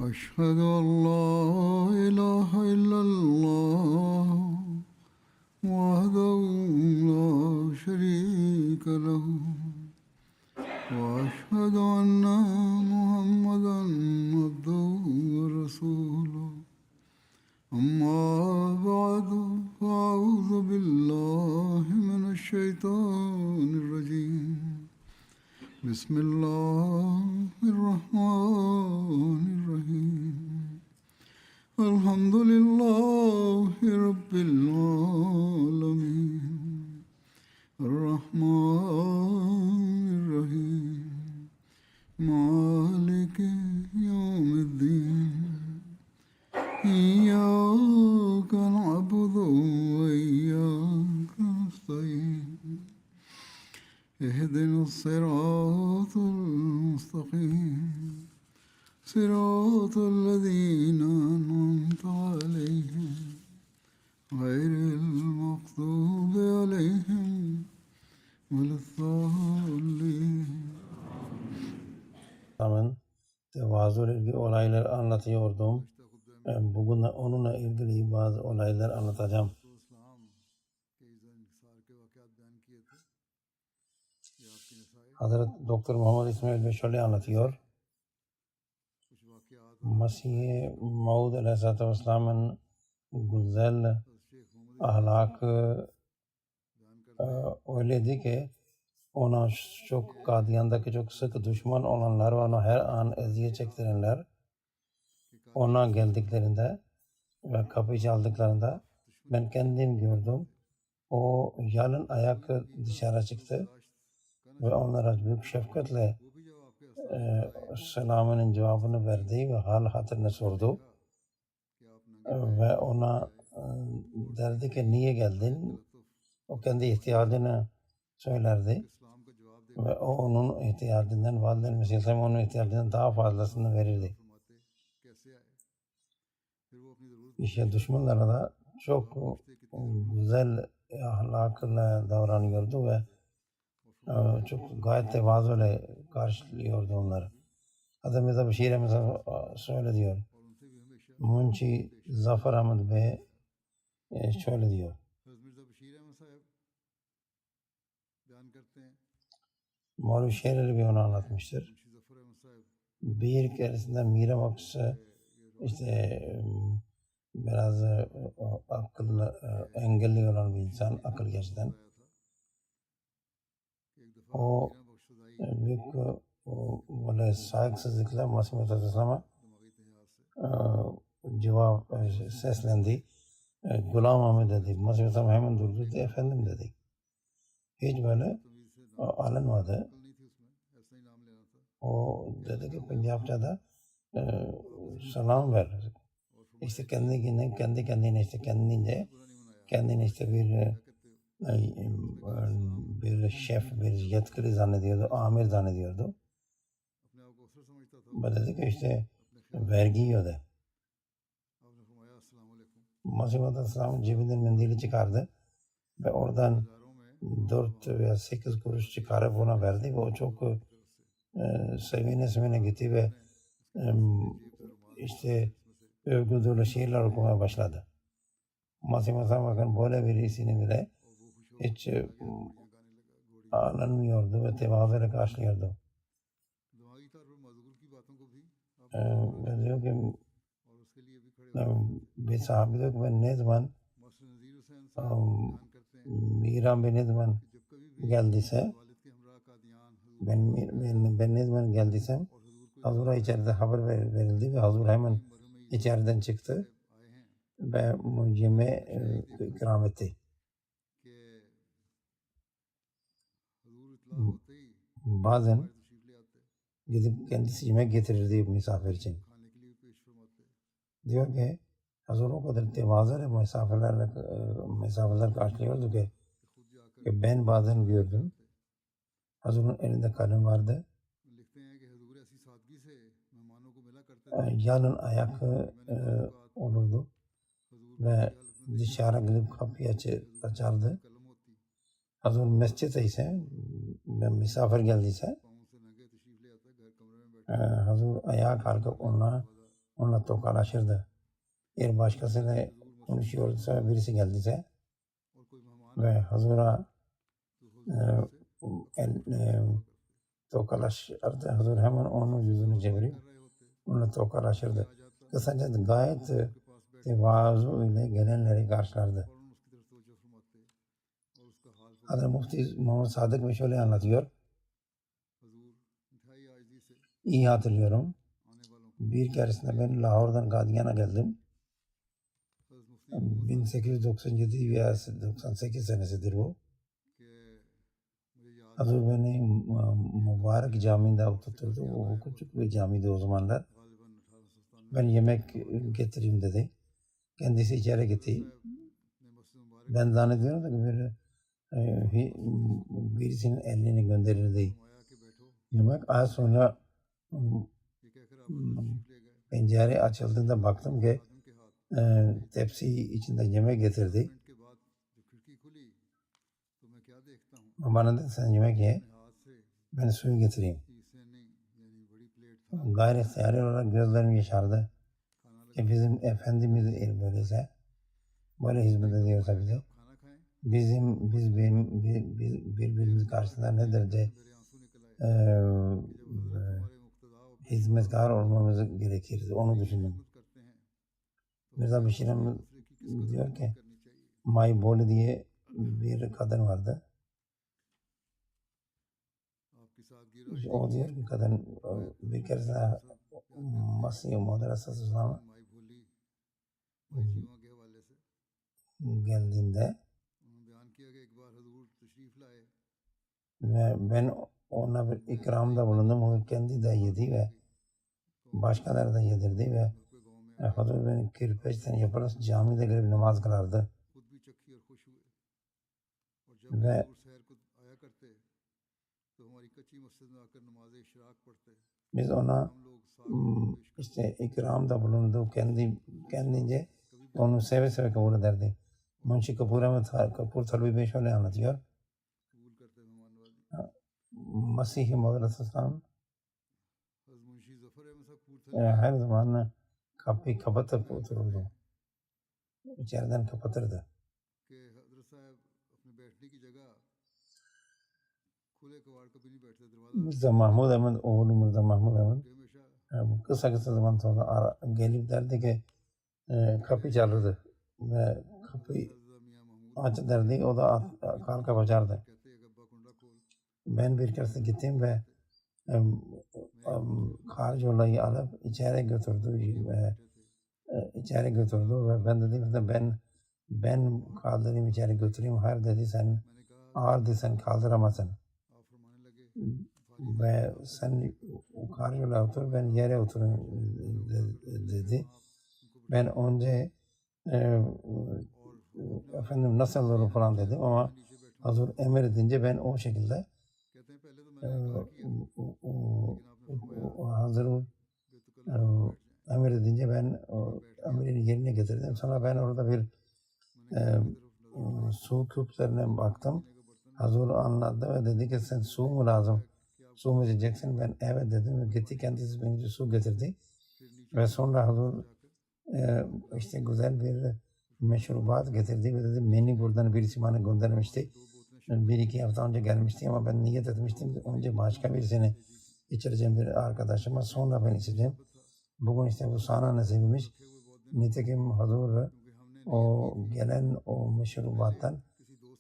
أشهد أن لا إله إلا الله وحده لا شريك له وأشهد أن محمدا عبده ورسوله أما بعد فأعوذ بالله من الشيطان الرجيم بسم الله الرحمن الرحيم الحمد لله رب العالمين الرحمن الرحيم مالك يوم الدين إياك نعبد وإياك نستعين اهدنا الصراط المستقيم صراط الذين أنعمت عليهم غير المغضوب عليهم ولا الضالين. Tevazuyla ilgili olayları anlatıyordum. Bugün onunla ilgili bazı olaylar anlatacağım. Hazret Doktor Muhammed İsmail Bey şöyle anlatıyor. Mesih Maud Aleyhisselatü Vesselam'ın güzel ahlakı öyleydi ki ona çok Kadiyan'daki çok sık düşman olanlar ve ona her an eziyet çektirenler ona geldiklerinde ve kapıyı çaldıklarında ben kendim gördüm. O yalın ayak dışarı çıktı ve onlara büyük şefkatle selamının cevabını verdi ve hal hatırını sordu. Ve ona derdi ki niye geldin? O kendi ihtiyacını söylerdi. Ve o onun ihtiyacından, Valide-i Mesih onun ihtiyacından daha fazlasını verirdi. İşte düşmanlara da çok güzel ahlakla davranıyordu ve çok gayet tevazuyla karşılıyordu onları. Hazreti Mirza Beşir mesela şöyle diyor. Munşi Zafer Ahmet Bey şöyle diyor. Mevlevi Şehreli Bey onu anlatmıştır. Bir keresinde Mira Baksı işte biraz akıl engelli olan bir insan, akıl gerçekten. O büyük böyle saygısızlıkla Mesih Muhammed Aleyhisselam'a cevap seslendi. Gulam Ahmet dedi. Mesih Aleyhisselam hemen durdu dedi. Efendim dedi. Hiç böyle alınmadı. O dedi ki Pencapça'da selam ver. İşte kendi kendine işte kendini işte bir şef, bir yetkili zannediyordu, amir zannediyordu. Bu dedi ki işte vergi yiyordu. Mesih Aleyhisselam cebinden mendili çıkardı ve oradan 4 veya 8 kuruş çıkarıp ona verdi ve o çok sevine gitti ve işte övgüdürlü şiirler okumaya başladı. Mesih Aleyhisselam bakın böyle birisini bile hiç ağlanmıyordu ve tevazuyla karşılıyordu. Diyor ki bir sahabe diyor ki ben ne zaman Miran Bey ne zaman geldiyse ben ne zaman geldiysem Hazur'a içeride haber verildi ve Hazur hemen içeriden çıktı ve yemeği ikram etti. Bazen gidip kendisi yemek getirirdi misafir için. Diyor ki Hazur o kadar tevazuyla misafirler karşılıyordu ki ben bazen gördüm. Hazur'un elinde kalem vardı. Yalın ayak olurdu ve dışarı gidip kapıyı açardı. Hazır mescide ise misafir geldiyse hazır ayağa kalkıp ona onunla tokalaşırdı. Bir başkasıyla konuşuyorsa birisi geldiyse ve Hazur'a tokalaşırdı. Hazur hemen onun yüzünü çevirip onunla tokalaşırdı. Kısaca gayet tevazu ile gelenleri karşılardı. Hazreti Mufti Muhammed Sadık şöyle anlatıyor. İyi hatırlıyorum. Bir keresinde ben Lahor'dan Gadiyan'a geldim. 1897 veya 98 senesidir bu. Hazır beni mübarek camide oturtturdu. O küçük bir camiydi o zamanlar. Ben yemek getireyim dedi. Kendisi içeri gitti. Ben zannediyorum ki birisinin elini gönderirdi. Yemek az sonra pencere açıldığında baktım ki tepsi içinde yemek getirdi. Bana dedi sen yemek ye, ben suyu getireyim. Gayri ihtiyari olarak gözlerim yaşardı. Ki bizim Efendimiz böyleyse, böyle hizmet ediyorsa bize, biz birbirimiz karşısında ne derece hizmetkar olmamız gerekirdi. Onu düşündüm. Mirza Beşir'im diyor ki May Boli diye bir kadın vardı. O diyor ki kadın bir keresinde Masih Muhammed Aleyhisselam'a geldiğinde ve ben ona bir ikramda bulundum. O kendi de yedi ve başkaları da yedirdi ve Hazır beni kirpeçten yaparak camide girip namaz kılardı. Ve biz ona işte ikramda bulundu. Kendince onu seve seve kabul ederdi. Munshi Kapur Talbi şöyle anlatıyor. Masih-i Muhammed Aleyhisselam her zaman kapıyı kapatıp otururdu. İçeriden kapatırdı. Mirza Mahmud Ahmed, oğlu Mirza Mahmud Ahmed kısa zaman sonra gelip derdi ki kapı çalırdı ve kapıyı aç derdi, o da kalkıp açardı. Ben bir kere gittim ve harç olayı alıp içeri götürdü ve ben dedim ki ben kaldırayım içeri götüreyim. Hayır dedi, sen ağır desen kaldıramazsın. Ve sen harç olayı otur, ben yere oturayım dedi. Ben önce efendim nasıl olur falan dedim ama Hazır emir edince ben o şekilde Hazır emir edince ben emirin yerine getirdim. Sonra ben orada bir su küplerine baktım. Hazır anladı ve dedi ki sen su mu lazım? Su mu içeceksin? Ben evet dedim. Gitti kendisi beni su getirdi. Ve sonra Hazır işte güzel bir meşrubat getirdi ve dedi beni buradan birisi bana göndermişti. Bir iki hafta önce gelmişti ama ben niyet etmiştim. Önce başka birisini içireceğim bir arkadaşıma, sonra ben içeceğim. Bugün işte bu sana nasibiymiş. Nitekim Hazır o gelen o meşrubattan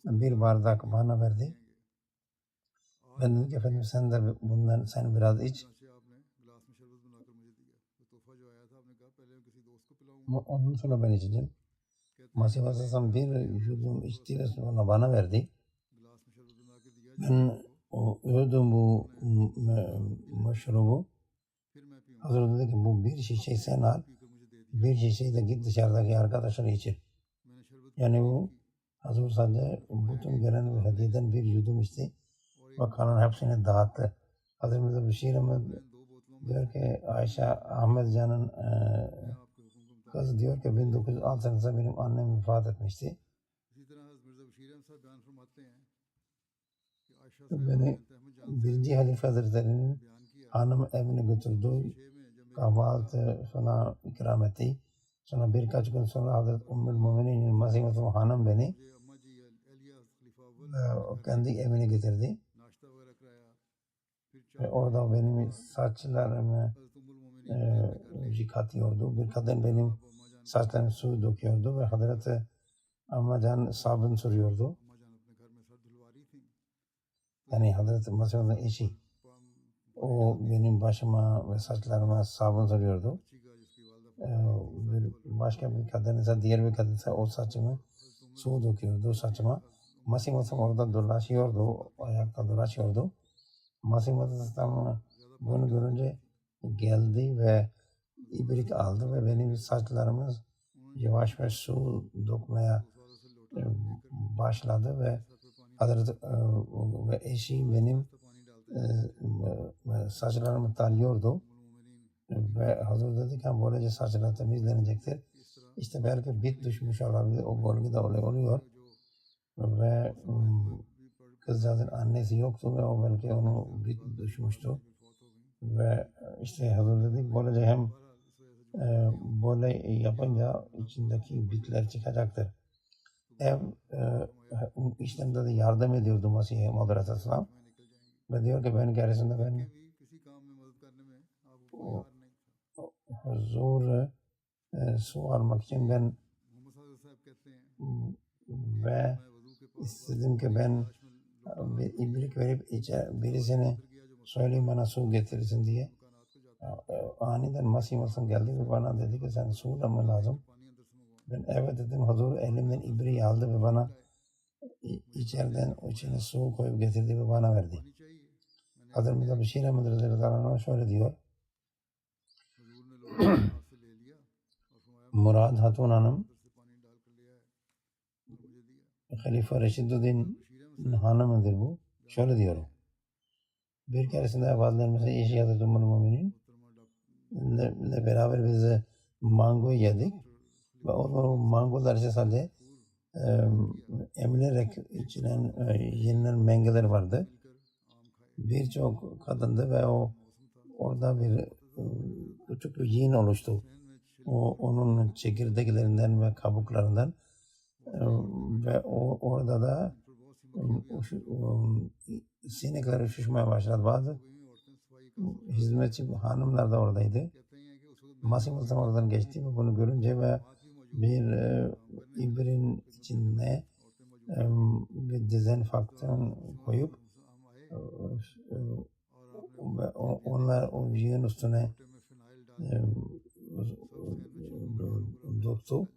bir bardak bana verdi. Ben dedim ki efendim sen de bundan sen biraz iç. Ondan sonra ben içeceğim. Masih Aleyhisselam bir yudum içti ve sonra bana verdi. Ben öldüm bu meşrubu. Hazır dedi ki bu bir şişe sen al, bir şişeyi de git dışarıdaki arkadaşlara içir. Yani bu Hazır sadece bütün gelen hediyeden bir yudum içti ve kalan hepsini dağıttı. Hazır Mirza Beşir Ahmed diyor ki Ayşe Ahmet Can'ın kızı diyor ki 1906 senesinde benim annem vefat etmişti. Beni 1. Halife Hazretleri'nin hanım evine götürdü. kahvaltı falan ikram etti. Sonra birkaç gün sonra Hazreti Ummul Muminin Masih Maud Hanım beni kendi evine getirdi. Ve orada benim saçlarımı yıkatıyordu. Bir kadın benim saçlarımı su döküyordu ve Hazreti Ammacan sabun sürüyordu. Yani Hazreti Masih'in eşi. O benim başıma ve saçlarıma sabun sürüyordu. Başka bir kadın ise, diğer bir kadın ise o saçımı su döküyordu saçıma. Masih Maud orada dolaşıyordu, ayakta dolaşıyordu. Masih Maud bunu görünce geldi ve ibrik aldı ve benim saçlarımız yavaş yavaş su dökmeye başladı ve Hazreti ve eşi benim saçlarımı tarıyordu ve Hazır dedi ki böylece saçlar temizlenecektir. İşte belki bit düşmüş olabilir, o bölgede oluyor ve kızcağızın annesi yoktu ve o belki onu bit düşmüştü ve işte Hazır dedik böylece hem böyle yapınca içindeki bitler çıkacaktır. Ev işlemde de yardım ediyordu Mesih Maud Aleyhisselam ve diyor ki ben gerisinde ben huzur su almak için ben ve istedim ki ben bir ibrik verip birisini söyleyeyim bana su getirsin diye. Aniden Masih Maud geldi ve bana dedi ki sen su da mı lazım? Ben evet dedim. Hazır elimden ibriği aldı ve bana içeriden içine su koyup getirdi ve bana verdi. Hazır Mirza Beşir Ahmed Radıyallahu anh şöyle diyor. Murad Hatun Hanım Halife Reşiduddin hanımıdır bu. Şöyle diyor. Bir keresinde validemizin eşi Hazreti Ummul Muminin ile beraber biz mango yedik ve o mangolar ise sadece emilerek içilen yenilen mengeler vardı. Birçok kadındı ve orada bir küçük bir yiyin oluştu. Onun çekirdeklerinden ve kabuklarından ve orada da sinekler üşüşmeye başladı. Bazı hizmetçi hanımlar da oradaydı. Masih Maud oradan geçti ve bunu görünce ve bir ibrin içine bir dezenfektan koyup ve onlar o yığın üstüne döktü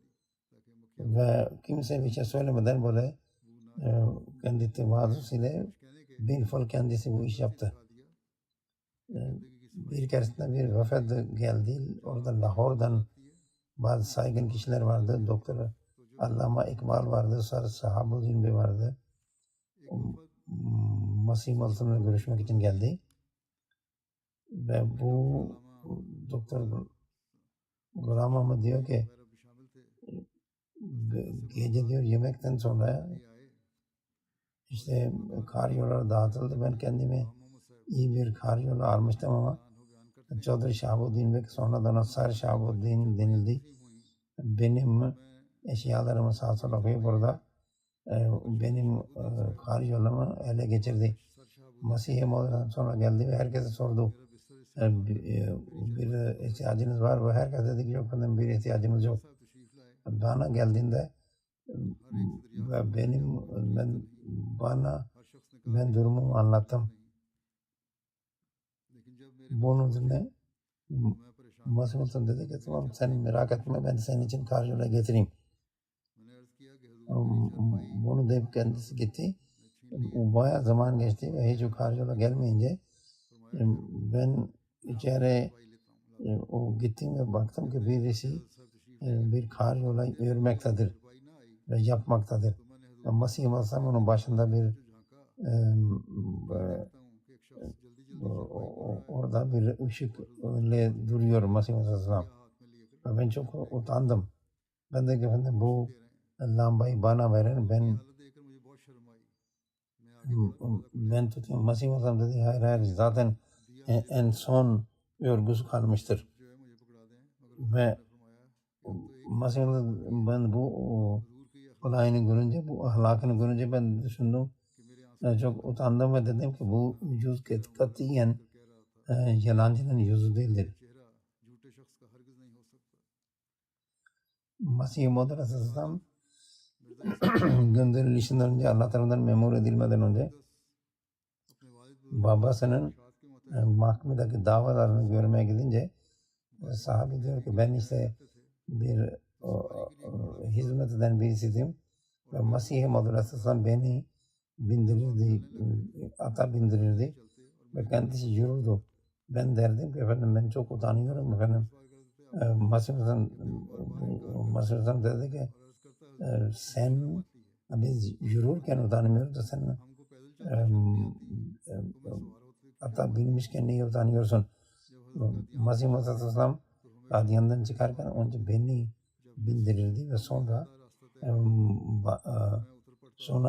ve kimse bir şey söylemeden böyle kendi tevazusuyla bilfil kendisi bu iş yaptı. Bir keresinde bir vefat geldi. Orada Lahor'dan bazı saygın kişiler vardı. Doktor Allama İkbal vardı. Sahabuddin Bey vardı. Masih Maud'la görüşmek için geldi. Ve bu Doktor Ghulam Ahmed diyor ki gece diyor yemekten sonra işte karyolar dağıtıldı. Ben kendime iyi bir karyola almıştım ama Çodri Şahabuddin Bey sonradan Sar Şahabuddin denildi. Benim eşyalarımı sağa sola koyup burada benim karyolumu ele geçirdi. Masih Maud'dan sonra geldi ve herkese sordu. Bir ihtiyacınız var ve herkes dedi ki yok benim bir ihtiyacımız yok. Bana geldiğinde ve ben durumumu anlattım. Bunun üzerine Masih Maud dedi ki tamam sen merak etme ben senin için karyola getireyim. Bunu deyip kendisi gitti. Bayağı zaman geçti ve hiç o karyola gelmeyince ben içeri gittim ve baktım ki birisi bir karyola örmektedir ve yapmaktadır. Ve Masih Maud onun başında bir orada bir ışık öyle duruyor Masih Maud. Ve ben çok utandım. Ben de efendim bu lambayı bana verin ben tutayım. Masih Maud dedi hayır zaten en son örgüsü kalmıştır. ve mesela ben bu olayını görünce, bu ahlakını görünce ben düşündüm. Çok utandım ve dedim ki bu yüz katiyen yalancının yüzü değildir. Mesih Muhammed Aleyhisselam gönderilişinden önce, Allah tarafından memur edilmeden önce babasının mahkemedeki davalarını görmeye gidince sahabe diyor ki ben işte bir hizmet eden birisiydim ve Mesih Muhammed Aleyhisselam beni bindirirdi, ata bindirirdi ve kendisi yürürdü. Ben derdim ki efendim ben çok utanıyorum efendim. Mesih Aleyhisselam dedi ki sen biz yürürken utanmıyoruz da sen ata binmişken niye utanıyorsun? Mesih Aleyhisselam Kadiya'dan çıkarken önce beni bindirirdi ve sonra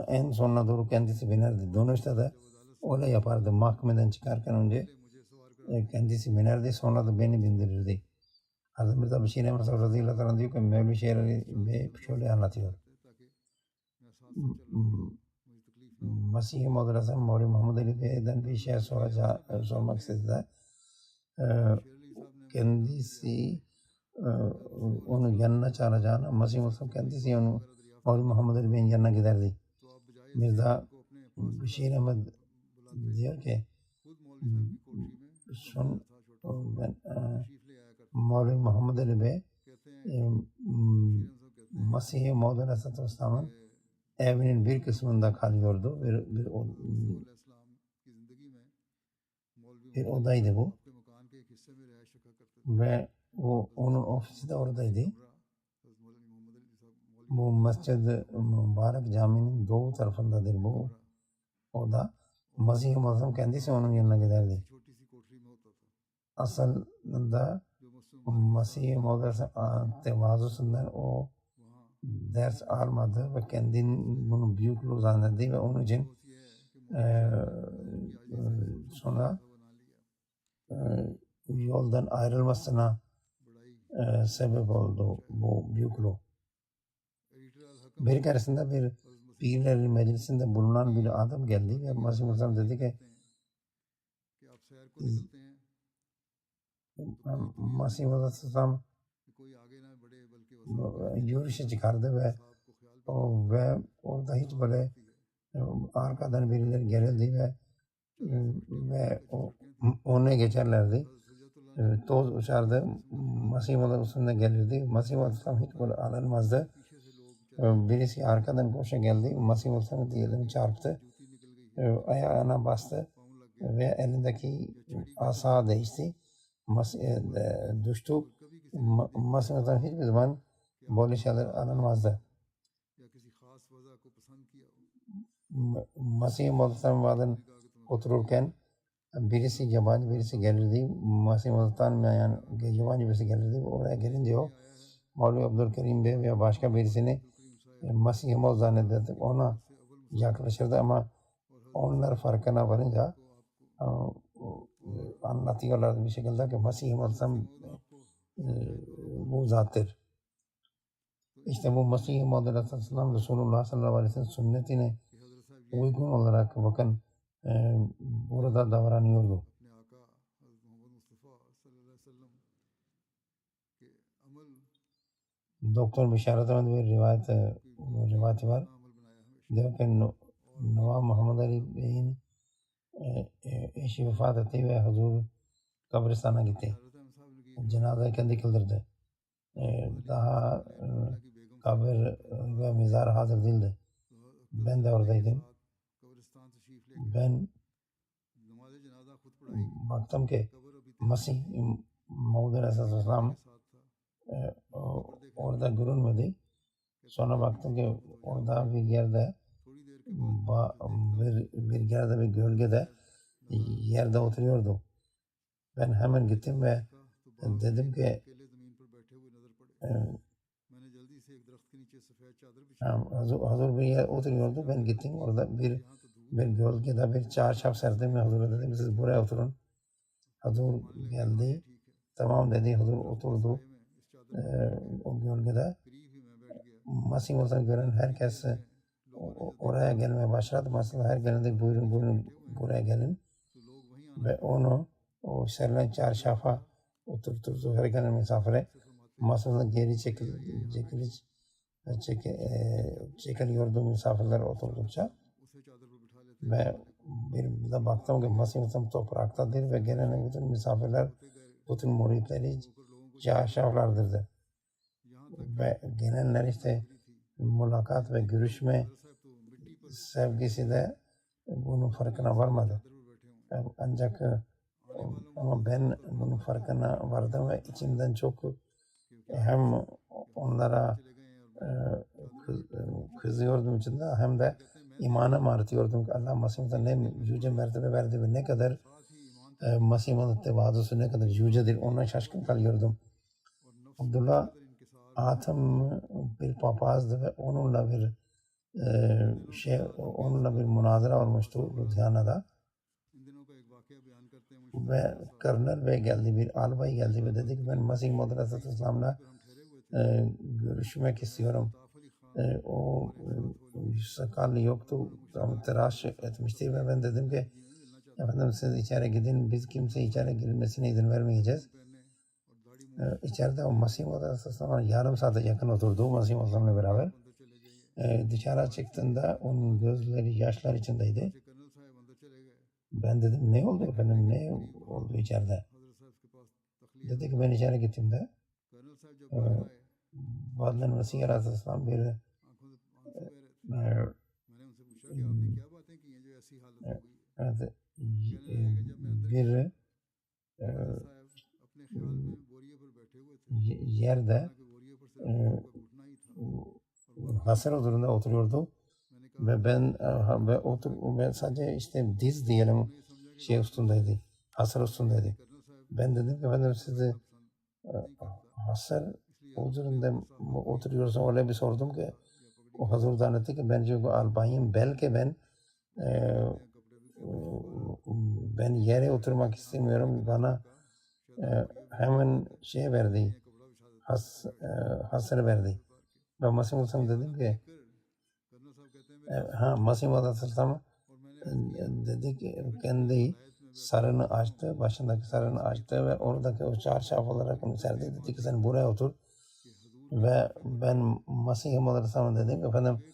en sonuna doğru kendisi binerdi. Dönüşte de öyle yapardı. Mahkemeden çıkarken önce kendisi binerdi, sonra da beni bindirirdi. Hazreti Mirza Beşir Ahmed radıyallahu anh diyor ki Mevlvi Şer'i şöyle anlatıyor. Mesih Muhammed Aleyhisselam Mevlvi Muhammed Ali Bey'den bir şey sormak istedi. Kendisi onu yanına çağıracağına Mesih Muhammed kendisi onu Mevlvi Muhammed Ali Bey'in yanına giderdi. Mirza Beşir Ahmed diyor ki ben Mevlvi Muhammed Ali Bey Mesih Muhammed Aleyhisselam'ın evinin bir kısmında kalıyordu. Bir odaydı bu. Ve onun ofisi de oradaydı. Bu Mescid-i Mübarek Cami'nin doğu tarafındadır bu oda. Mesih Muhammed kendisi onun yanına giderdi. Aslında Mesih Muhammed tevazusundan o ders almadı ve kendini bunu büyüklüğü zannetti ve onun için sonra yoldan ayrılmasına sebep oldu bu büyüklüğü. Bir keresinde bir pirlerin meclisinde bulunan bir adam geldi ve Mesih Muhammed dedi ki Mesih Muhammed yürüyüşe çıkardı ve orada hiç böyle arkadan birileri gelirdi ve ona geçerlerdi. Toz uçardı. Mesih Muhammed'e gelirdi. Mesih Muhammed hiç böyle alınmazdı. Birisi arkadan koşa geldi. Mesih Muhammed diyelim çarptı. Ayağına bastı ve elindeki asa değişti. Düştü. Mesih Muhammed hiçbir zaman böyle şeyler alınmazdı. Mesih Muhammed otururken birisi yabancı birisi gelirdi. Mesih Muhammed yani yabancı birisi gelirdi. Oraya gelince o Mevlvi Abdülkerim Bey veya başka birisini Mesih Muhammed zannederdi. Ona yaklaşırdı ama onlar farkına varınca anlatıyorlar bir şekilde ki Mesih Muhammed bu zattır. İşte bu Mesih Muhammed Aleyhisselam Resulullah sallallahu aleyhi ve sellem sünnetine uygun olarak bakın burada davranıyordu. Doktor Bişaret Ahmed bir rivayeti var. Diyor ki Nawab Muhammed Ali Bey'in eşi vefat etti ve huzur kabristana gitti. Cenazeyi kendi kıldırdı. Daha kabir ve mezar hazır değildi. Ben de oradaydım. Ben baktım ki Mesih Muhammed Aleyhisselam orada görünmedi. Sonra baktım ki orada bir yerde bir gölgede yerde oturuyordu. Ben hemen gittim ve dedim ki hazır bir yer oturuyordu. Ben gittim orada bir gölgede bir çarşaf serdim ve Hazır'a dedim siz buraya oturun. Hazır geldi. Tamam dedi. Hazır oturdu. o gölgede Masih Musa gören herkes oraya gelmeye başladı. Mesela her gelende buyurun buraya gelin ve onu o serilen çarşafa oturturdu her gelen misafire. Masada geri çekiliyordu misafirler oturdukça ve bir de baktım ki Masih Musa topraktadır ve gelen bütün misafirler, bütün muritleri çarşaflardırdı ve gelenler işte mülakat ve görüşme sevgisi de bunun farkına varmadı. Ancak ama ben bunun farkına vardım ve içimden çok hem onlara kızıyordum içinde hem de imana artıyordum ki Allah Masih Maud'a ne yüce mertebe verdi ve ne kadar Masih Maud tevazusu ne kadar yücedir, ona şaşkın kalıyordum. Abdullah Atam bir papazdı ve onunla bir münazara olmuştu Lüdhiyana'da ve Karnal Bey geldi, bir albay geldi ve dedi ki ben Masih Maud Aleyhisselam'la görüşmek istiyorum. O sakallı yoktu, tam tıraş etmişti ve ben dedim ki efendim siz içeri gidin, biz kimse içeri girmesine izin vermeyeceğiz. İçeride o Masih Maud Aleyhisselam'a yarım saate yakın oturdu Masih Maud Aleyhisselam'la beraber. Dışarı çıktığında onun gözleri yaşlar içindeydi. Ben dedim ne oldu efendim, ne oldu içeride? Dedi ki ben içeri gittiğimde Badlan Mesih Aleyhisselam bir yerde hasır huzurunda oturuyordu ve ben sadece işte diz diyelim üstündeydi, hasır üstündeydi. Ben dedim ki efendim sizi hasır huzurunda oturuyorsa öyle bir sordum ki o hazır zannetti ki ben çünkü albayım, belki ben yere oturmak istemiyorum, bana hemen verdi, hasır verdi. Ve Masih Maud dedim ki Masih Maud Aleyhisselam dedi ki kendi sarını açtı, başındaki sarını açtı ve oradaki o çarşaf olarak onu serdi, dedi ki sen buraya otur. Ve ben Masih Maud Aleyhisselam dedim efendim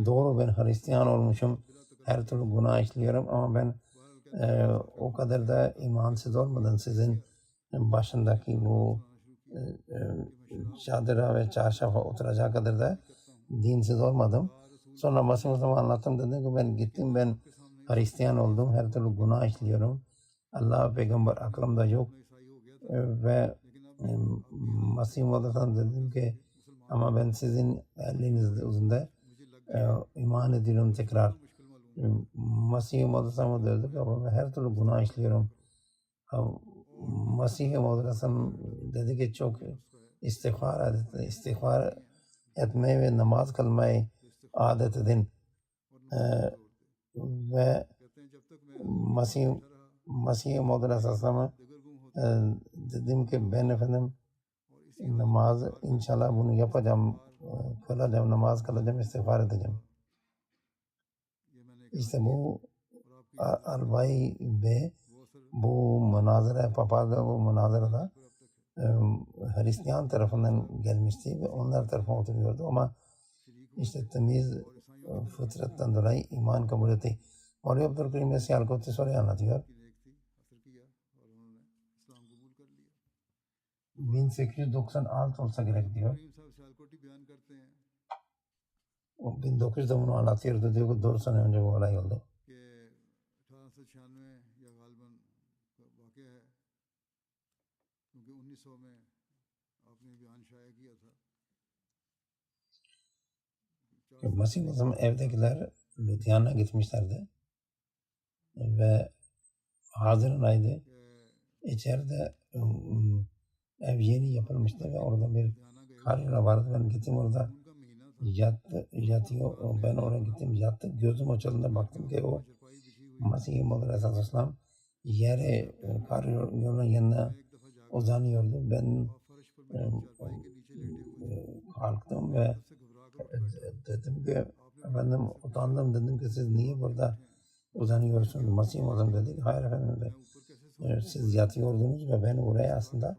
doğru ben Hristiyan olmuşum, her türlü günah işliyorum ama ben o kadar da imansız olmadan sizin başındaki bu çadıra ve çarşafa oturacak kadar da dinsiz olmadım. Sonra Masih Maud'a anlattım, dedim ki ben gittim, ben Hristiyan oldum, her türlü günah işliyorum, Allah peygamber aklımda yok ve Masih Maud'a dedim ki ama ben sizin elinizde üzerinde iman ediyorum tekrar. Masih Maud'a dedi ki ama ben her türlü günah işliyorum. Masih Maud dedi ki çok istiğfar etmeyi ve namaz kılmayı adet edin. Ve Masih Maud Aleyhisselam'a dedim ki ben efendim namaz inşallah bunu yapacağım, kılacağım, namaz kılacağım, istiğfar edeceğim. İşte bu albay Bey bu münazara, papazda bu münazarada Hristiyan tarafından gelmişti ve onlar tarafına oturuyordu ama işte temiz fıtrattan dolayı iman kabul etti. Mevla Abdülkerim Mesih Al-Kudüs oraya anlatıyor. 1896 olsa gerek diyor. O 1900'de bunu anlatıyordu diyor ki 4 sene önce bu olay oldu. Masih Maud'un evdekiler Lüdhiyana'ya gitmişlerdi ve Haziran ayıydı. İçeride ev yeni yapılmıştı ve orada bir karyola vardı. Ben gittim orada yatıyor. Ben oraya gittim, yattı. Gözüm açıldığında baktım ki o Masih Maud Aleyhisselam yere karyolun yanına uzanıyordu. Ben kalktım ve dedim ki efendim utandım, dedim ki siz niye burada uzanıyorsunuz? Masih Maud dedi ki hayır efendim de, siz yatıyordunuz ve ben oraya aslında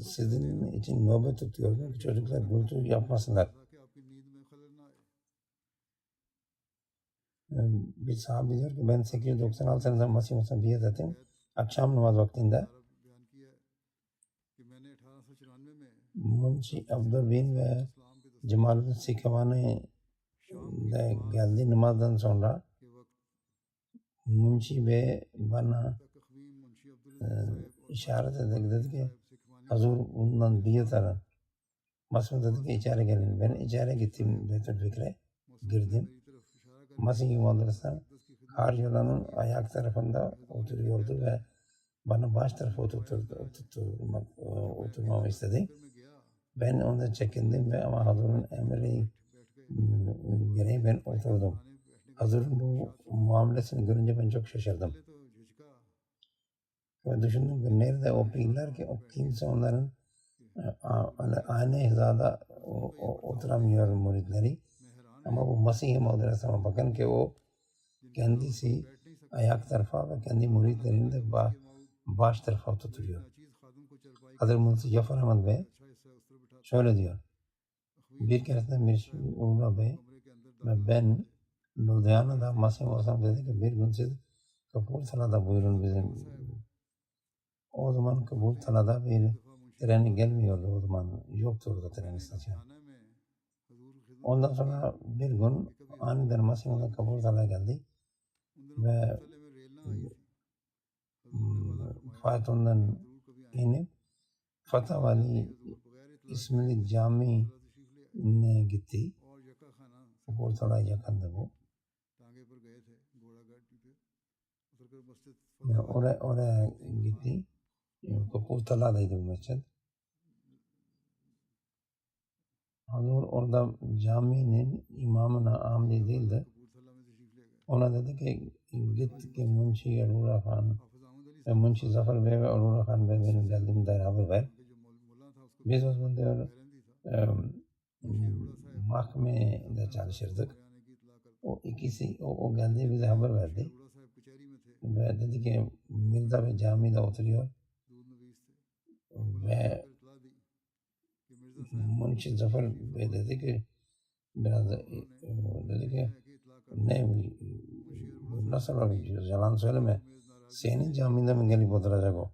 sizin için nöbet tutuyordum ki çocuklar gürültü yapmasınlar. Bir sahabe diyor ki ben 896 seneden Masih Maud'a biat ettim. Akşam namaz vaktinde Munshi Abdurrahim ve Cemaluddin Sikhavani de geldi namazdan sonra. Munshi Bey bana işaret ederek dedi ki Hazur bundan biat alın. Masih dedi ki içeri gelin. Ben içeri gittim, Beytül Fikre girdim. Masih Maud Har yolunun ayak tarafında oturuyordu ve bana baş tarafa oturmamı istedi. Ben ondan çekindim ve ama Hazur'un emri gereği ben oturdum. Hazur'un bu muamelesini görünce ben çok şaşırdım. Ve düşündüm ki nerede o pirler ki o kimse onların aynı hizada oturamıyor muridleri. Ama bu Masih Maud Aleyhisselam'a bakın ki o kendisi ayak tarafa ve kendi muridlerini de baş tarafa tutuyor. Hazreti Musa Cafer Ahmad Bey şöyle diyor. Bir keresinde Mirşi Ulma Bey ve ben Ludhiana'da Masih Maud dedi ki bir gün siz Kapurthala'da buyurun bizim. O zaman Kapurthala'da bir tren gelmiyordu, o zaman yoktu orada tren istasyonu. Ondan sonra bir gün aniden Masih Maud Kapurthala'ya geldi ve faytondan inip Fatavali ismini camiye gitti. Kapurthala'ya yakındı bu. Oraya gitti. Kapurthala'daydı bu mescid. Hazur orada caminin imamına amli değildi. Ona dedi ki git ki Munshi Arura Khan ve Munshi Zafer Bey ve Arura Khan Bey benim geldiğimi der haber ver. Biz o zaman diyor mahkemede çalışırdık. O ikisi o geldi bize haber verdi. Ve dedi ki Mirza Bey camide oturuyor ve Munshi Zafer Bey dedi ki biraz dedi ki ne nasıl olabiliyor? Yalan söyleme. Senin caminde mi gelip oturacak o?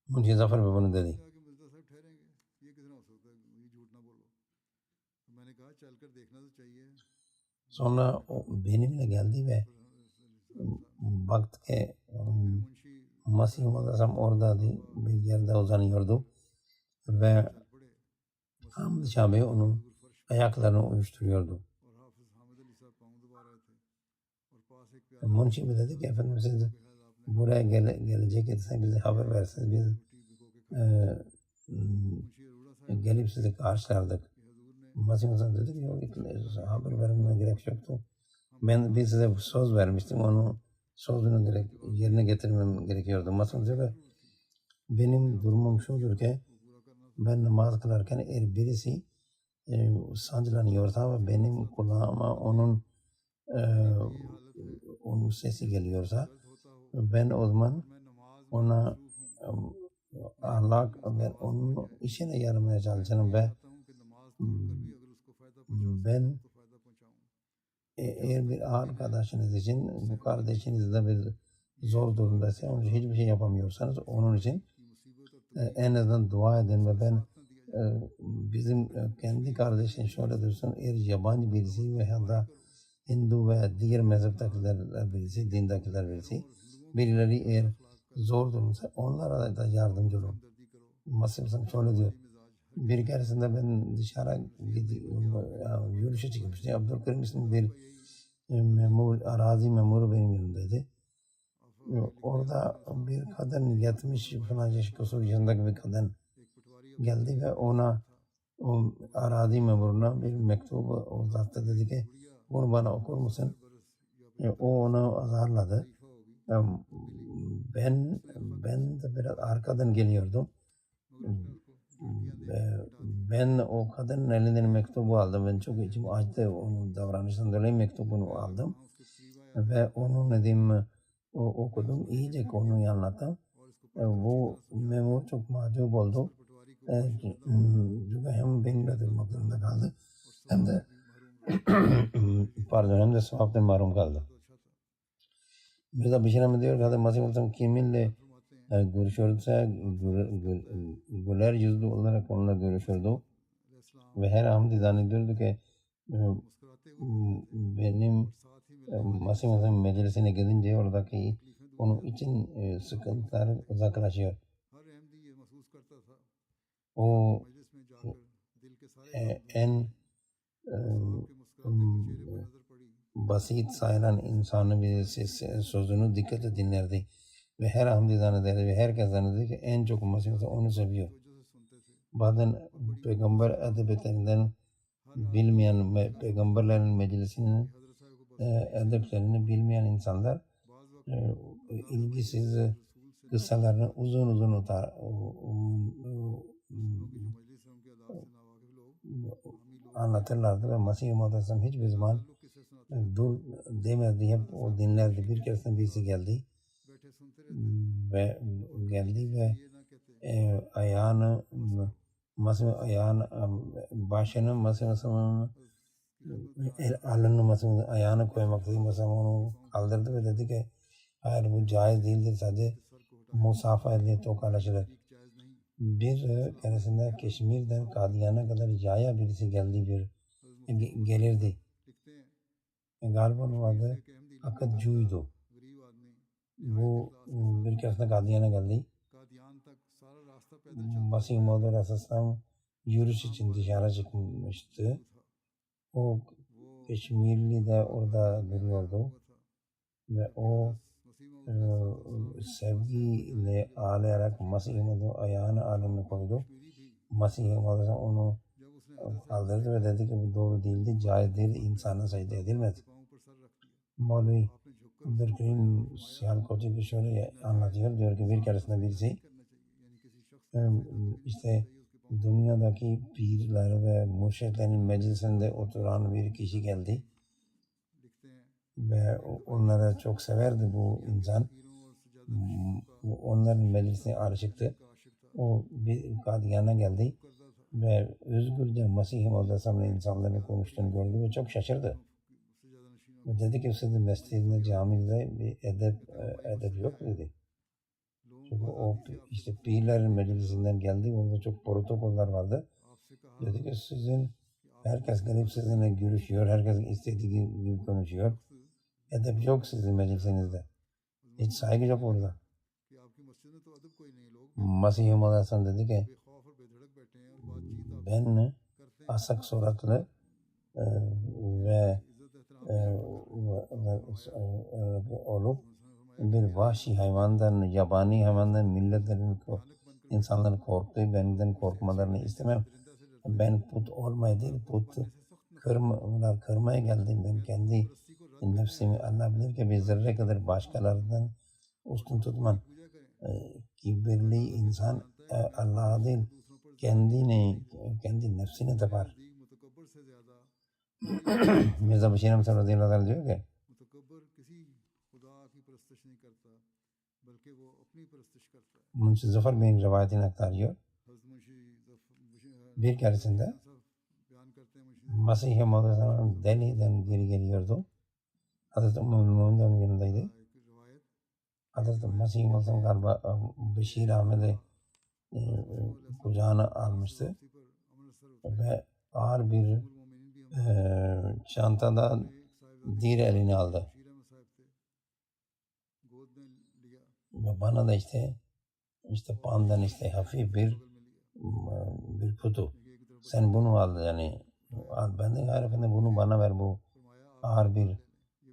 Munshi Zafer Bey bunu dedi. Sonra o benimle geldi ve baktı ki Masih Maud oradaydı, bir yerde uzanıyordu ve Hamd Şah Bey onun ayaklarını uyuşturuyordu. Munshi Bey dedi ki efendim siz buraya gelecek ise bize haber verseniz biz gelip sizi karşılardık. Masih Maud dedi ki yok haber vermeme gerek yoktu. Biz size söz vermiştim, onu sözünü yerine getirmem gerekiyordu. Masih Maud dedi benim durumum şudur ki ben namaz kılarken eğer birisi sancılanıyorsa ve benim kulağıma onun sesi geliyorsa ben o zaman ona ahlak ve onun işine yaramaya çalışırım ve ben eğer bir arkadaşınız için bu kardeşinizde bir zor durumdaysa onun için hiçbir şey yapamıyorsanız onun için en azından dua edin ve ben bizim kendi kardeşin şöyle dursun eğer yabancı birisi veya da Hindu ve diğer mezheptakiler birisi, dindakiler birisi birileri eğer zor durumsa onlara da yardımcı olun. Masih Maud şöyle diyor. Bir keresinde ben dışarı yürüyüşe çıkmıştım. Abdülkerim isimli bir arazi memuru benim yanımdaydı. Orada bir kadın yatmış falan yaş kusur yaşındaki bir kadın geldi ve ona o arazi memuruna bir mektubu uzattı, dedi ki bunu bana okur musun? O onu azarladı. Ben de biraz arkadan geliyordum. Ben o kadının elinden mektubu aldım. Ben çok içim acıdı onun davranışından dolayı mektubunu aldım. Ve onu ne diyeyim okudum. İyice konuyu anlattım. Bu memur çok mahcup oldu. Çünkü hem benimle durmak zorunda kaldı. Hem de pardon hem de sevaptan mahrum kaldı. Mirza Bashir Ahmed diyor ki Hz. Masih Muhammed kiminle görüşüyorsa güler yüzlü olarak onunla görüşürdü. Ve her Ahmedi zannediyordu ki benim Masih Muhammed meclisine gidince oradaki onun için sıkıntılar uzaklaşıyor. O en basit sayılan insanı bir sözünü dikkatle dinlerdi. Ve her Ahmedi zannederdi ve herkes zannederdi ki en çok Masih Muhammed onu seviyor. Bazen peygamber edebitlerinden bilmeyen peygamberlerin meclisinin edeplerini bilmeyen insanlar ilgisiz kıssalarını uzun uzun anlatırlardı ve Masih Muhammed hiçbir zaman dur demezdi. Hep o dinlerdi. Bir keresinde birisi geldi ve ayağını başını masanın alnını ayağını koymak istedi. Masam onu kaldırdı ve dedi ki hayır bu caiz değildir. Sadece musafa ile tokalaşılır. Bir keresinde Keşmir'den Kadiyan'a kadar yaya birisi gelirdi. Galiba onun adı Akad Cuydu. Bu bir keresinde Kadiyan'a geldi. Masih Maud Aleyhisselam yürüyüş için dışarı çıkmıştı. O Keşmirli de orada duruyordu. Ve o sevgiyle ağlayarak Masih Maud'un ayağını alnına koydu. Masih Maud onu kaldırdı ve dedi ki bu doğru değildi, caiz değil, insana secde edilmez. Mevlevi Abdülkerim Sihalkoti bir şöyle anlatıyor. Diyor ki bir keresinde birisi işte dünyadaki pirler ve mürşitlerin meclisinde oturan bir kişi geldi. Ve onları çok severdi bu insan. Onların meclisine aşıktı. O bir Kadiyan'a geldi ve özgürce Masih Maud Aleyhisselam'la insanların konuştuğunu gördü ve çok şaşırdı. Dedi ki sizin mescidinde, camide bir edep yok dedi. Çünkü o işte pirlerin meclisinden geldi. Orada çok protokoller vardı. Dedi ki herkes gelip sizinle görüşüyor. Herkes istediği gibi konuşuyor. Edep yok sizin meclisinizde. Hiç saygı yok orada. Masih Maud Aleyhisselam dedi ki ben asak suratlı ve olup bir vahşi hayvandan, yabani hayvandan milletlerin insanların korktuğu benden korkmalarını istemem. Ben put olmaya değil, put kırmaya geldim. Ben kendi nefsimi Allah bilir ki bir zerre kadar başkalarından üstün tutmam. Kibirli insan Allah'a değil, kendi nefsini tapar. Mirza Bashir Ahmed radıyallahu anh diyor ki Munshi Zafar Bey'in rivayetini aktarıyor. Bir keresinde Masih Maud Aleyhisselam Delhi'den geri geliyordu. Hazreti Muhammed'in yanındaydı. Hazreti Masih Maud Aleyhisselam galiba Bashir Ahmed'i kucağına almıştı. Ve ağır bir çantada diğer elini aldı. Ve bana da işte pandan hafif bir putu. Sen bunu al yani. Ben de harifinde bunu bana ver, bu ağır bir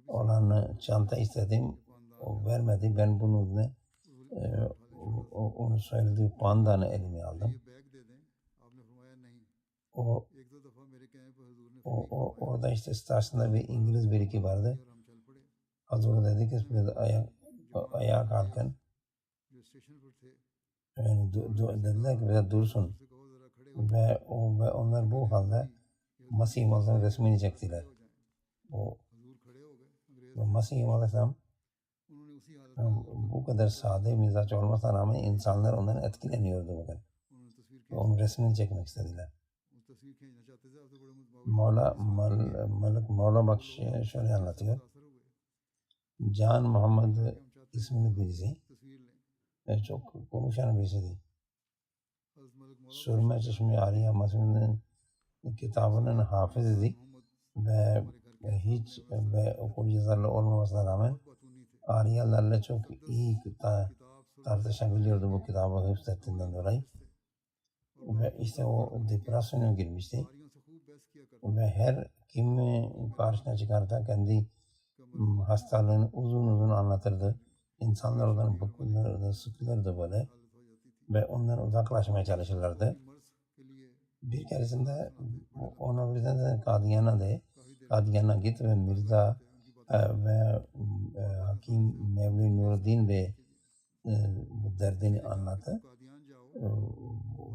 olan çanta istedim. O vermedi. Ben bunu onu söylediği pandanı elime aldım. Orada işte istasyonda bir İngiliz biriki vardı. Hazır dedi ki ayağa kalkın. Yani dediler ki bize dursun. Ve onlar bu halde Mesih Muhammed'in resmini çektiler. Mesih Muhammed bu kadar sade mizaç olmasına rağmen insanlar ondan etkileniyordu bugün. Onun resmini çekmek istediler. Mevla Bakş şöyle anlatıyor. Can Muhammed ismini birisi. Çok konuşan birisi değil. Sürme Çeşme Ariye Masum'un kitabının hafızıydı ve hiç okul yazarlı olmamasına rağmen Ariyelerle çok iyi tartışabiliyordu bu kitabı hıfzettiğinden dolayı. Ve işte o depresyona girmişti. Ve her kim karşına çıkarsa kendi hastalığını uzun anlatırdı. İnsanlar ondan bıkılırdı, sıkılırdı böyle. Ve ondan uzaklaşmaya çalışırlardı. Bir keresinde ona birden Kadiyan'a git ve Mirza ve Hakim Mevli Nuruddin ve bu derdini anlattı.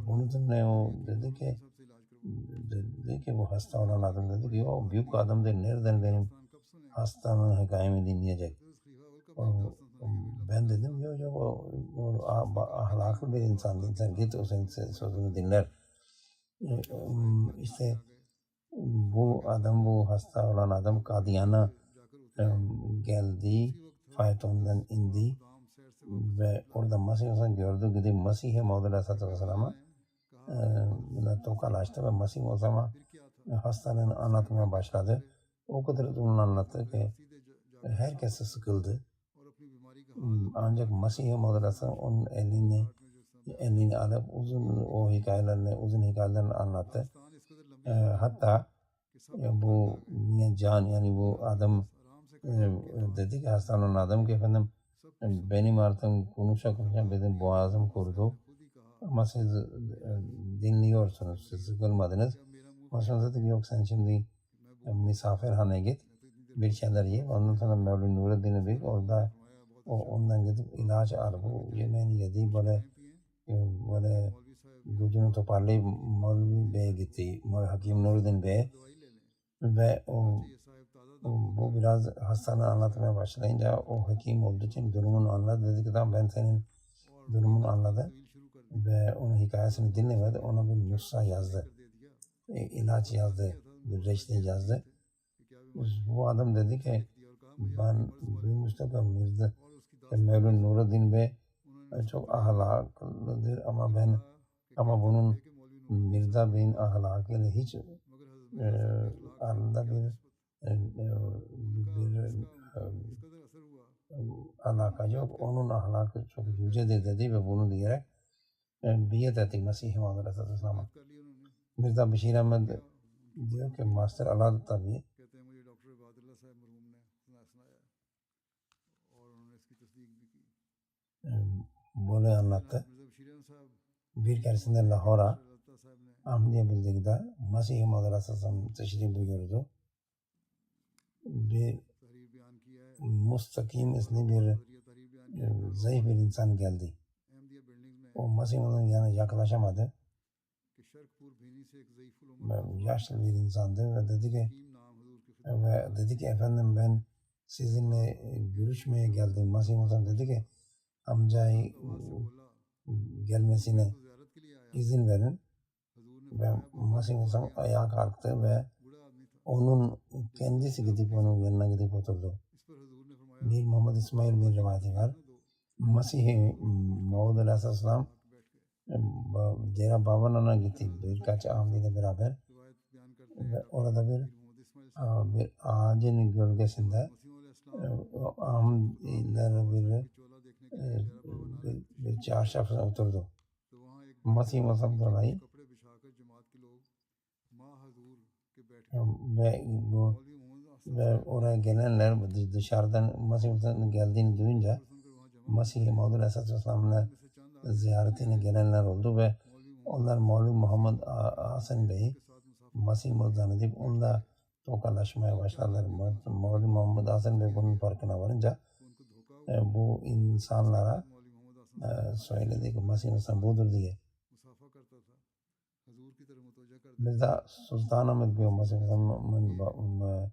Bunun üzerine o dedi ki bu hasta olan adam dedi ki o büyük adam değil, nereden benim hastamın hikayemi dinleyecek? Ben dedim yok o ahlaklı bir insan. Sen git o senin sözünü dinler. İşte bu hasta olan adam Kadiyan'a geldi, faytondan indi ve orada Mesih'i gördü. Gidip Mesih-i Maud Aleyhisselatü Vesselam'a tokalaştı ve Mesih Muhammed'a hastalığını anlatmaya başladı. O kadar uzun anlattı ki herkes sıkıldı. Ancak Mesih-i Maud Aleyhisselam onun elini alıp uzun hikayelerini anlattı. Hatta bu Can yani bu adam dedi ki hastalanan adam ki efendim benim artık konuşa benim boğazım kurudu ama siz dinliyorsunuz, siz sıkılmadınız. Başına dedi ki yok sen şimdi misafirhaneye git bir şeyler ye. Ondan sonra Mevlid Nureddin'e bir orada ondan gidip ilaç al. Bu yemeğini yedi böyle gücünü toparlayıp Mevlid Bey'e gitti. Hakim Nureddin Bey ve bu biraz hastanı anlatmaya başlayınca o hekim olduğu için durumunu anladı. Dedi ki tamam ben senin durumunu anladım ve onun hikayesini dinlemedi. Ona bir nuska yazdı. İlaç yazdı. Bir reçete yazdı. Bu adam dedi ki ben duymuştum ki Mevlid Nureddin Bey çok ahlaklıdır ama bunun Mirza Bey'in ahlakıyla hiç arasında bir alaka yok. Onun ahlakı çok yücedir dedi ve bunu diyerek biyet etti Mesih-i Maud Aleyhisselam'a. Mirza Bashir Ahmed diyor ki Master Allah tabi böyle anlattı. Bir keresinde Lahora Ahmediye Bildiği'de Mesih-i Maud Aleyhisselam teşrif buyurdu. Bir Mustakim ismi bir zayıf bir insan geldi. O Mesih-i Maud'un yanına yaklaşamadı. Yaşlı bir insandı ve dedi ki efendim ben sizinle görüşmeye geldim. Mesih-i Maud dedi ki amcayı gelmesine izin verin. Ve Mesih-i Maud ayağa kalktı ve onun kendisi gidip onun yanına gidip oturdu. Mir Muhammed İsmail bir rivayeti var. Mesih-i Maud Aleyhisselam Dera Baban'a gitti birkaç ahliyle beraber ve orada bir ağacın gölgesinde ahliler bir çarşafına oturdu. Mesih-i Maud dolayı ve oraya gelenler dışarıdan Mesih-i Maud'un geldiğini duyunca Mesih-i Maud Aleyhisselam'la ziyaretine gelenler oldu ve onlar Mevlid Muhammed Hasan Bey'i Mesih-i Maud zannedip onunla tokalaşmaya başladılar. Mevlid Muhammed Hasan Bey bunun farkına varınca bu insanlara söyledi ki Mesih Musa budur diye. Mirza Sultan Ahmet diyor Mesih Musa'nın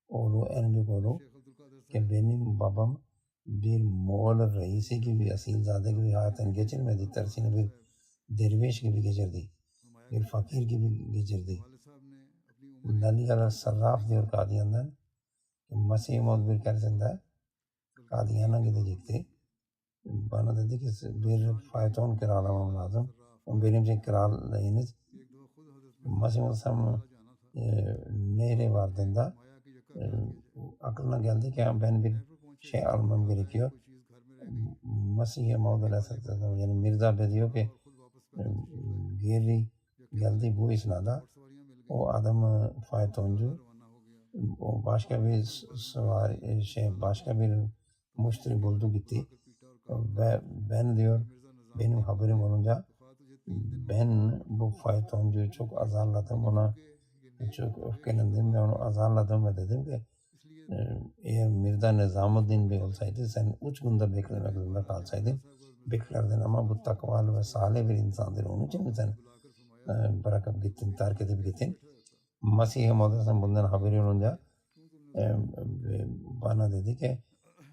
oğlu, en büyük oğlu ki benim babam bir Moğol reisi gibi, asilzade gibi hayatını geçirmedi. Tersine bir derviş gibi geçirdi. Bir fakir gibi geçirdi. Lali Ala Sarraf diyor Kadiyan'dan. Mesih Maud bir keresinde Kadiyan'a gidecekti. Bana dedi ki bir fayton kiralamam lazım. O benim için kiralayınız. Mesih Maud nereye vardığında aklına geldi ki ben bir şey almam gerekiyor. Mesih Maud Aleyhisselam yani Mirza Bey diyor ki geri geldi bu esnada o adamı faytoncu o başka bir başka bir müşteri buldu gitti ve ben diyor benim haberim olunca ben bu faytoncuyu çok azarladım, ona çok öfkelendim ve onu azarladım ve dedim ki eğer Mirza Nizamuddin Bey olsaydı sen 3 günde beklemek zorunda kalsaydın beklerdin ama bu takvalı ve salih bir insandır, onun için mi sen bırakıp gittin, terk edip gittin? Mesih-i Maud'un bundan haberi olunca bana dedi ki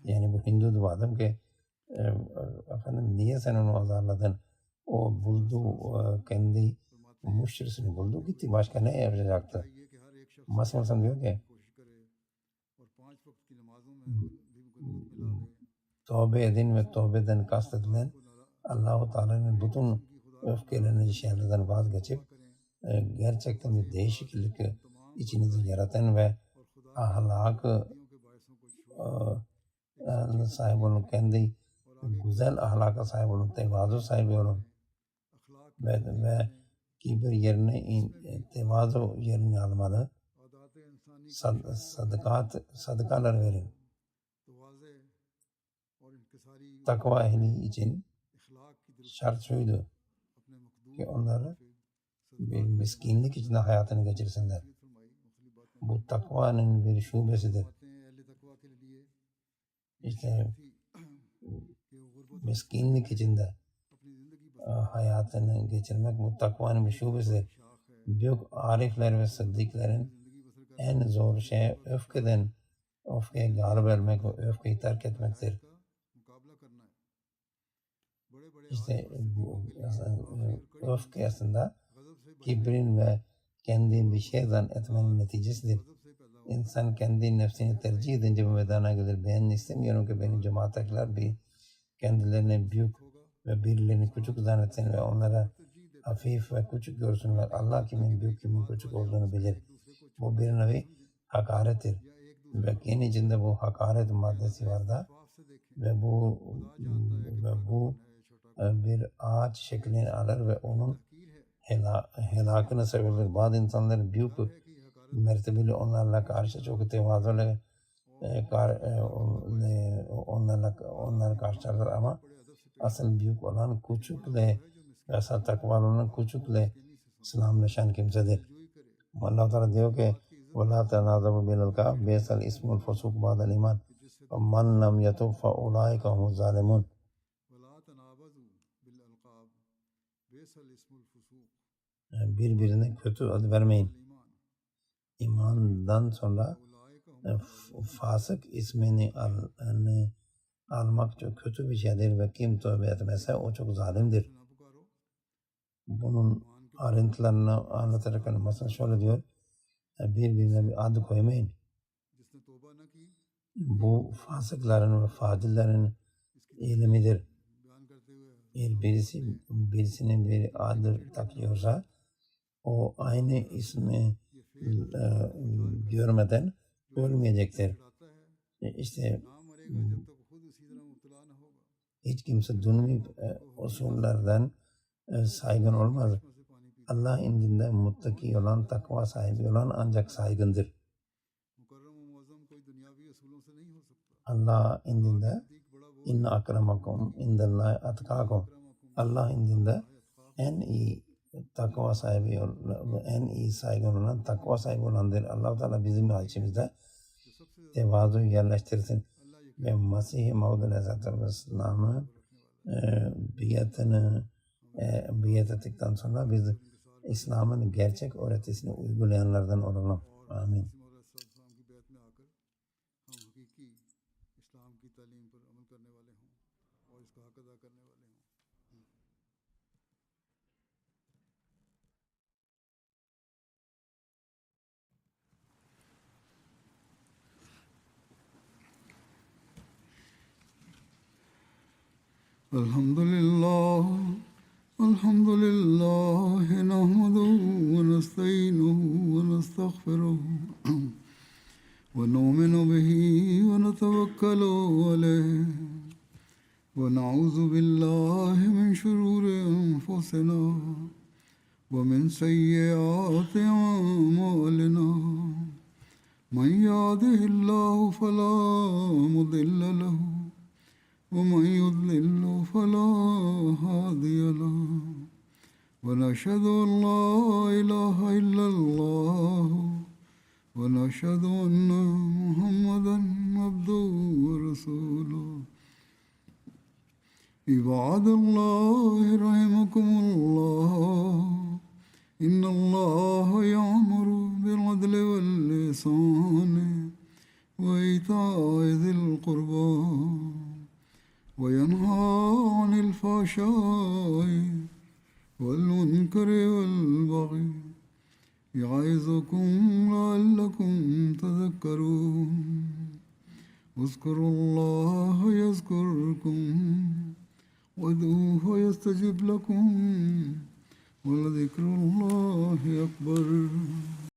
yani bu Hindu duadım ki efendim niye sen onu azarladın? O buldu kendi müşterisini buldu gitti, başka ne yapacaktı? Mesih Maud diyor ki tövbe edin ve tövbeden kastedilen Allah-u Teala'nın bütün öfkelenici şeylerden vazgeçip gerçekten bir değişiklik içinizi yaratan ve ahlakı sahip olun, kendi güzel ahlaka sahip olun, tevazu sahibi olun ve kibir yerine tevazu yerini almalı. Sadakalar verin. Takva ehli için şart şuydu ki onları bir miskinlik içinde hayatını geçirsinler. Bu takvanın bir şubesidir. İşte miskinlik içinde hayatını geçirmek bu takvanın bir şubesidir. Büyük arifler ve sıddıkların en zor şey öfkeye galip gelmek ve öfkeyi terk etmektir. İşte öfke aslında kibrin ve kendi bir şeyden etmenin neticesidir. İnsan kendi nefsini tercih edince bu meydana gelir. Ben istemiyorum ki benim cemaattekiler bir kendilerini büyük ve birilerini küçük zannetsin ve onlara hafif ve küçük görsünler. Allah kimin büyük kimin küçük olduğunu bilir. Bu bir nevi hakarettir. Ve kendi içinde bu hakaret maddesi var da ve bu bir ağaç şeklini alır ve onun helakını sebebidir. Bazı insanlar büyük mertebeli onlarla karşı çok tevazuyla onları karşılarlar ama asıl büyük olan küçükle ve asıl takvalı olan küçükle selamlaşan kimsedir. Allah Teala diyor ki وَلَا تَنَازَبُ بِالْأَلْقَابِ بِئْسَ الْإِسْمُ الْفُسُوقُ بَعْدَ الْإِيمَانِ وَمَنْ لَمْ يَتُبْ فَأُولَٰئِكَ هُمُ الظَّالِمُونَ. Birbirine kötü ad vermeyin. İmandan sonra fasık ismini almak çok kötü bir şeydir ve kim tövbe etmezse o çok zalimdir. Bunun ayrıntılarını anlatırken mesela şöyle diyor, birbirine bir ad koymayın. Bu fasıkların ve facillerin ilmidir. Eğer birisinin bir adı takıyorsa o aynı ismi görmeden ölmeyecektir. İşte hiç kimse dünyevi usullerden saygın olmaz. Allah indinde muttaki olan, takva sahibi olan ancak saygındır. Allah indinde inna akramakum indallahi atkakum. Allah indinde en iyi takva sahibi, en iyi saygın olan, takva sahibi olandır. Allah Teala bizim içimizde tevazu yerleştirsin ve Mesih-i Maud Aleyhisselam'ı biat ettikten sonra biz İslam'ın gerçek öğretisini uygulayanlardan olalım. Amin. الحمد لله نحمده ونستعينه ونستغفره ونؤمن به ونتوكل عليه ونعوذ بالله من شرور أنفسنا ومن سيئات أعمالنا من يهده الله فلا مضل له ومن يضلل فلا هادي له ونشهد أن لا إله إلا الله ونشهد أن محمدا عبده ورسوله عباد الله رحمكم الله إن الله يأمر بالعدل والإحسان وإيتاء ذي القربى وينهى عن الفحشاء والمنكر والبغي يعظكم لعلكم تذكرون اذكروا الله يذكركم وادعوه يستجب لكم ولذكر الله أكبر